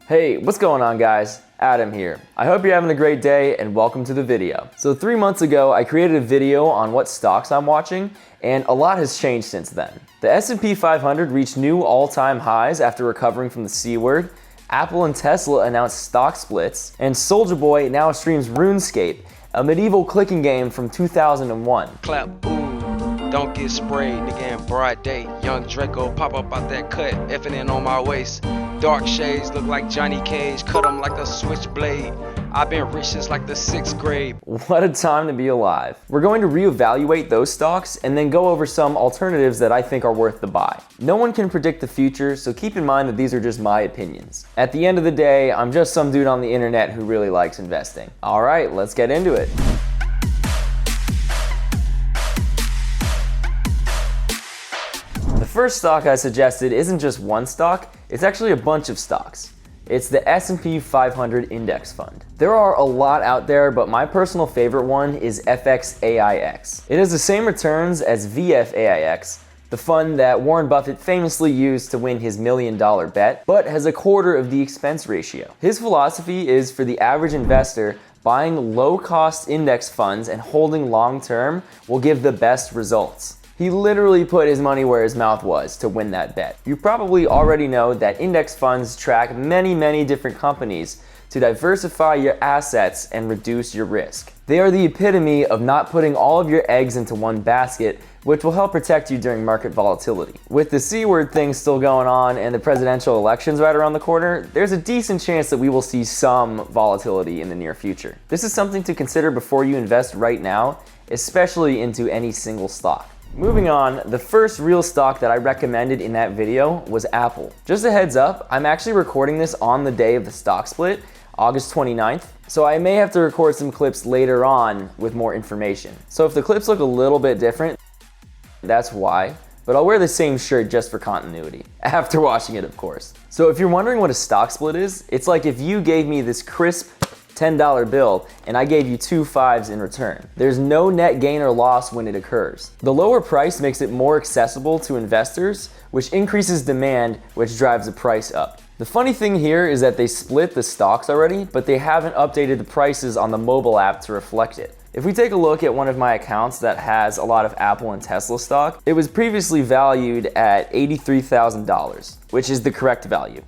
Hey, what's going on guys? Adam here. I hope you're having a great day and welcome to the video. So 3 months ago, I created a video on what stocks I'm watching and a lot has changed since then. The S&P 500 reached new all-time highs after recovering from the C word. Apple and Tesla announced stock splits, and Soulja Boy now streams RuneScape, a medieval clicking game from 2001. Clap, ooh, don't get sprayed, nigga in broad day. Young Draco pop up out that cut, effing in on my waist. Dark shades look like Johnny Cage, cut them like a switchblade. I've been rich since like the 6th grade. What a time to be alive. We're going to reevaluate those stocks and then go over some alternatives that I think are worth the buy. No one can predict the future, so keep in mind that these are just my opinions. At the end of the day, I'm just some dude on the internet who really likes investing. All right, let's get into it. The first stock I suggested isn't just one stock, it's actually a bunch of stocks. It's the S&P 500 Index Fund. There are a lot out there, but my personal favorite one is FXAIX. It has the same returns as VFAIX, the fund that Warren Buffett famously used to win his $1 million bet, but has a quarter of the expense ratio. His philosophy is for the average investor, buying low-cost index funds and holding long-term will give the best results. He literally put his money where his mouth was to win that bet. You probably already know that index funds track many different companies to diversify your assets and reduce your risk. They are the epitome of not putting all of your eggs into one basket, which will help protect you during market volatility. With the C word thing still going on and the presidential elections right around the corner, there's a decent chance that we will see some volatility in the near future. This is something to consider before you invest right now, especially into any single stock. Moving on, the first real stock that I recommended in that video was Apple. Just a heads up, I'm actually recording this on the day of the stock split, August 29th, so I may have to record some clips later on with more information. So if the clips look a little bit different, that's why, but I'll wear the same shirt just for continuity, after washing it of course. So if you're wondering what a stock split is, it's like if you gave me this crisp $10 bill and I gave you 2 5s in return. There's no net gain or loss when it occurs. The lower price makes it more accessible to investors, which increases demand, which drives the price up. The funny thing here is that they split the stocks already, but they haven't updated the prices on the mobile app to reflect it. If we take a look at one of my accounts that has a lot of Apple and Tesla stock, it was previously valued at $83,000, which is the correct value.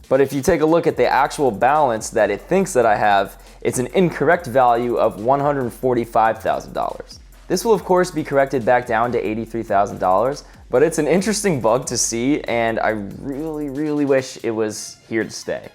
But if you take a look at the actual balance that it thinks that I have, it's an incorrect value of $145,000. This will of course be corrected back down to $83,000, but it's an interesting bug to see and I really wish it was here to stay.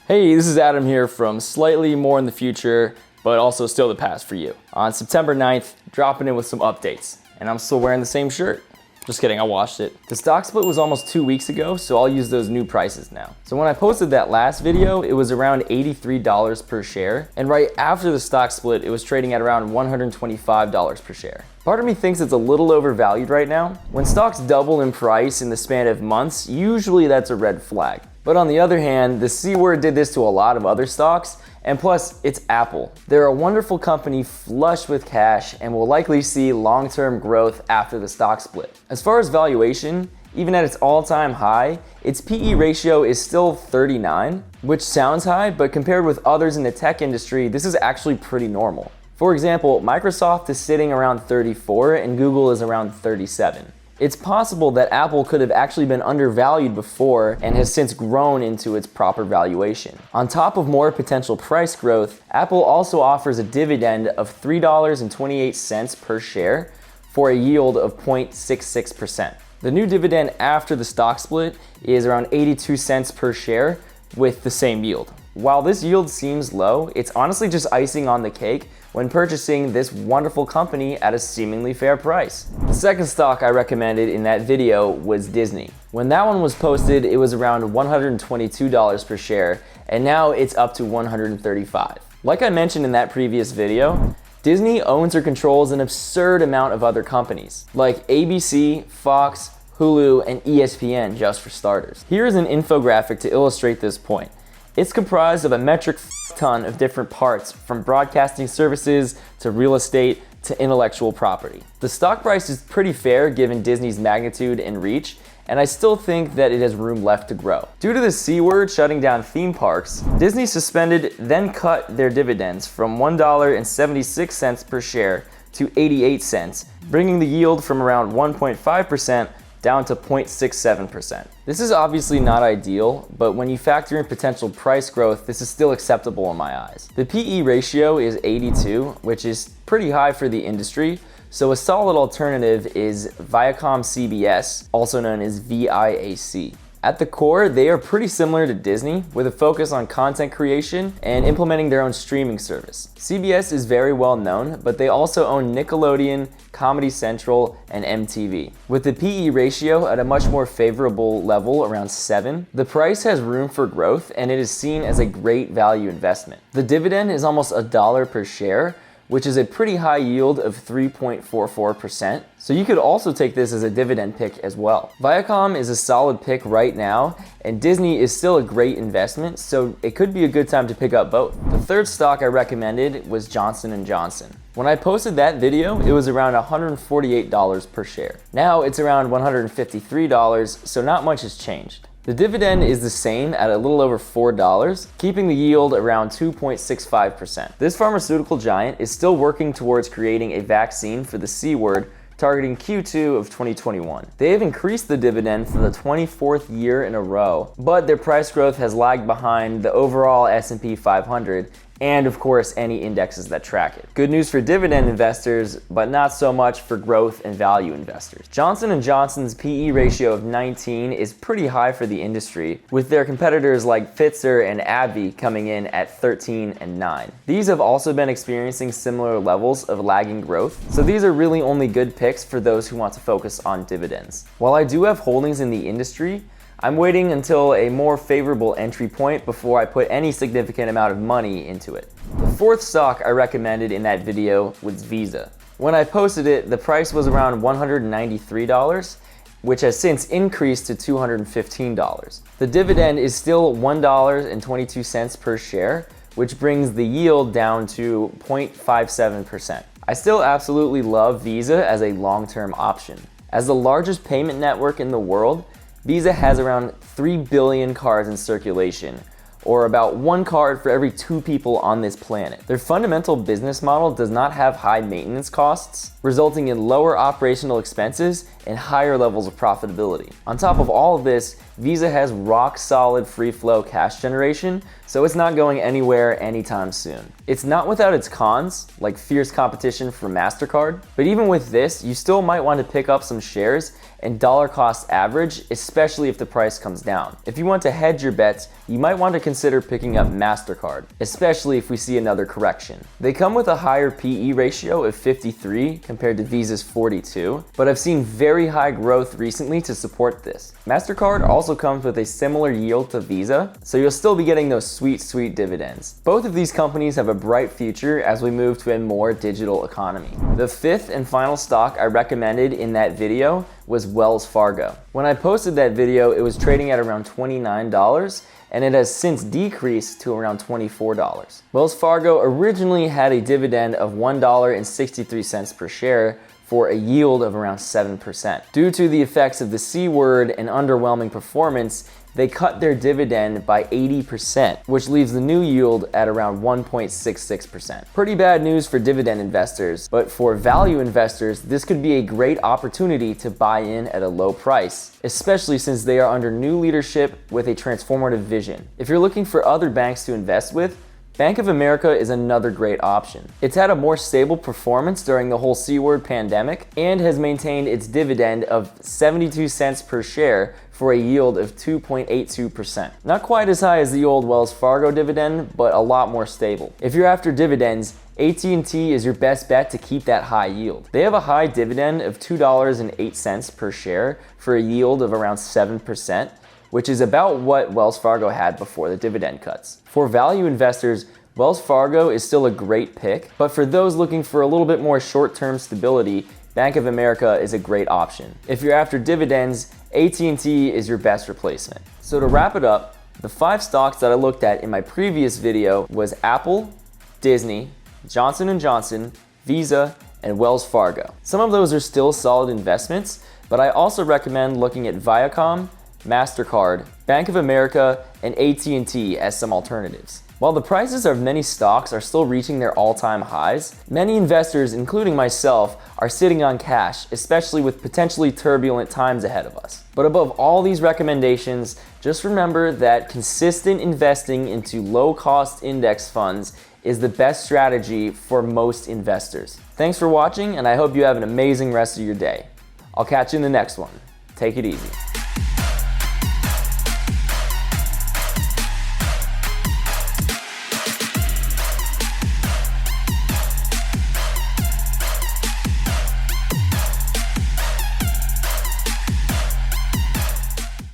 Hey, this is Adam here from slightly more in the future, but also still the past for you. On September 9th, dropping in with some updates, and I'm still wearing the same shirt. Just kidding, I washed it. The stock split was almost 2 weeks ago, so I'll use those new prices now. So when I posted that last video, it was around $83 per share, and right after the stock split, it was trading at around $125 per share. Part of me thinks it's a little overvalued right now. When stocks double in price in the span of months, usually that's a red flag. But on the other hand, the C word did this to a lot of other stocks, and plus, it's Apple. They're a wonderful company flush with cash and will likely see long-term growth after the stock split. As far as valuation, even at its all-time high, its PE ratio is still 39, which sounds high, but compared with others in the tech industry, this is actually pretty normal. For example, Microsoft is sitting around 34 and Google is around 37. It's possible that Apple could have actually been undervalued before and has since grown into its proper valuation. On top of more potential price growth, Apple also offers a dividend of $3.28 per share for a yield of 0.66%. The new dividend after the stock split is around 82 cents per share with the same yield. While this yield seems low, it's honestly just icing on the cake when purchasing this wonderful company at a seemingly fair price. The second stock I recommended in that video was Disney. When that one was posted, it was around $122 per share, and now it's up to $135. Like I mentioned in that previous video, Disney owns or controls an absurd amount of other companies, like ABC, Fox, Hulu, and ESPN, just for starters. Here is an infographic to illustrate this point. It's comprised of a metric ton of different parts, from broadcasting services to real estate to intellectual property. The stock price is pretty fair given Disney's magnitude and reach, and I still think that it has room left to grow. Due to the C word shutting down theme parks, Disney suspended then cut their dividends from $1.76 per share to 88 cents, bringing the yield from around 1.5% down to 0.67%. This is obviously not ideal, but when you factor in potential price growth, this is still acceptable in my eyes. The PE ratio is 82, which is pretty high for the industry, so a solid alternative is ViacomCBS, also known as VIAC. At the core, they are pretty similar to Disney, with a focus on content creation and implementing their own streaming service. CBS is very well known, but they also own Nickelodeon, Comedy Central, and MTV. With the PE ratio at a much more favorable level, around 7, the price has room for growth and it is seen as a great value investment. The dividend is almost $1 per share, which is a pretty high yield of 3.44%. So you could also take this as a dividend pick as well. Viacom is a solid pick right now, and Disney is still a great investment, so it could be a good time to pick up both. The third stock I recommended was Johnson & Johnson. When I posted that video, it was around $148 per share. Now it's around $153, so not much has changed. The dividend is the same at a little over $4, keeping the yield around 2.65%. This pharmaceutical giant is still working towards creating a vaccine for the C word, targeting Q2 of 2021. They have increased the dividend for the 24th year in a row, but their price growth has lagged behind the overall S&P 500 and of course any indexes that track it. Good news for dividend investors, but not so much for growth and value investors. Johnson & Johnson's PE ratio of 19 is pretty high for the industry, with their competitors like Pfizer and AbbVie coming in at 13 and 9. These have also been experiencing similar levels of lagging growth, so these are really only good picks for those who want to focus on dividends. While I do have holdings in the industry, I'm waiting until a more favorable entry point before I put any significant amount of money into it. The fourth stock I recommended in that video was Visa. When I posted it, the price was around $193, which has since increased to $215. The dividend is still $1.22 per share, which brings the yield down to 0.57%. I still absolutely love Visa as a long-term option. As the largest payment network in the world, Visa has around 3 billion cards in circulation, or about 1 card for every 2 people on this planet. Their fundamental business model does not have high maintenance costs, resulting in lower operational expenses and higher levels of profitability. On top of all of this, Visa has rock solid free flow cash generation, so it's not going anywhere anytime soon. It's not without its cons, like fierce competition from Mastercard, but even with this, you still might want to pick up some shares and dollar cost average, especially if the price comes down. If you want to hedge your bets, you might want to consider picking up Mastercard, especially if we see another correction. They come with a higher PE ratio of 53 compared to Visa's 42, but I've seen very high growth recently to support this. Mastercard also comes with a similar yield to Visa, so you'll still be getting those sweet dividends. Both of these companies have a bright future as we move to a more digital economy. The fifth and final stock I recommended in that video was Wells Fargo. When I posted that video, it was trading at around $29, and it has since decreased to around $24. Wells Fargo originally had a dividend of $1.63 per share for a yield of around 7%. Due to the effects of the C word and underwhelming performance, they cut their dividend by 80%, which leaves the new yield at around 1.66%. Pretty bad news for dividend investors, but for value investors, this could be a great opportunity to buy in at a low price, especially since they are under new leadership with a transformative vision. If you're looking for other banks to invest with, Bank of America is another great option. It's had a more stable performance during the whole C-word pandemic and has maintained its dividend of 72 cents per share for a yield of 2.82%. Not quite as high as the old Wells Fargo dividend, but a lot more stable. If you're after dividends, AT&T is your best bet to keep that high yield. They have a high dividend of $2.08 per share for a yield of around 7%, which is about what Wells Fargo had before the dividend cuts. For value investors, Wells Fargo is still a great pick, but for those looking for a little bit more short-term stability, Bank of America is a great option. If you're after dividends, AT&T is your best replacement. So to wrap it up, the 5 stocks that I looked at in my previous video was Apple, Disney, Johnson & Johnson, Visa, and Wells Fargo. Some of those are still solid investments, but I also recommend looking at Viacom, Mastercard, Bank of America, and AT&T as some alternatives. While the prices of many stocks are still reaching their all-time highs, many investors, including myself, are sitting on cash, especially with potentially turbulent times ahead of us. But above all these recommendations, just remember that consistent investing into low-cost index funds is the best strategy for most investors. Thanks for watching, and I hope you have an amazing rest of your day. I'll catch you in the next one. Take it easy.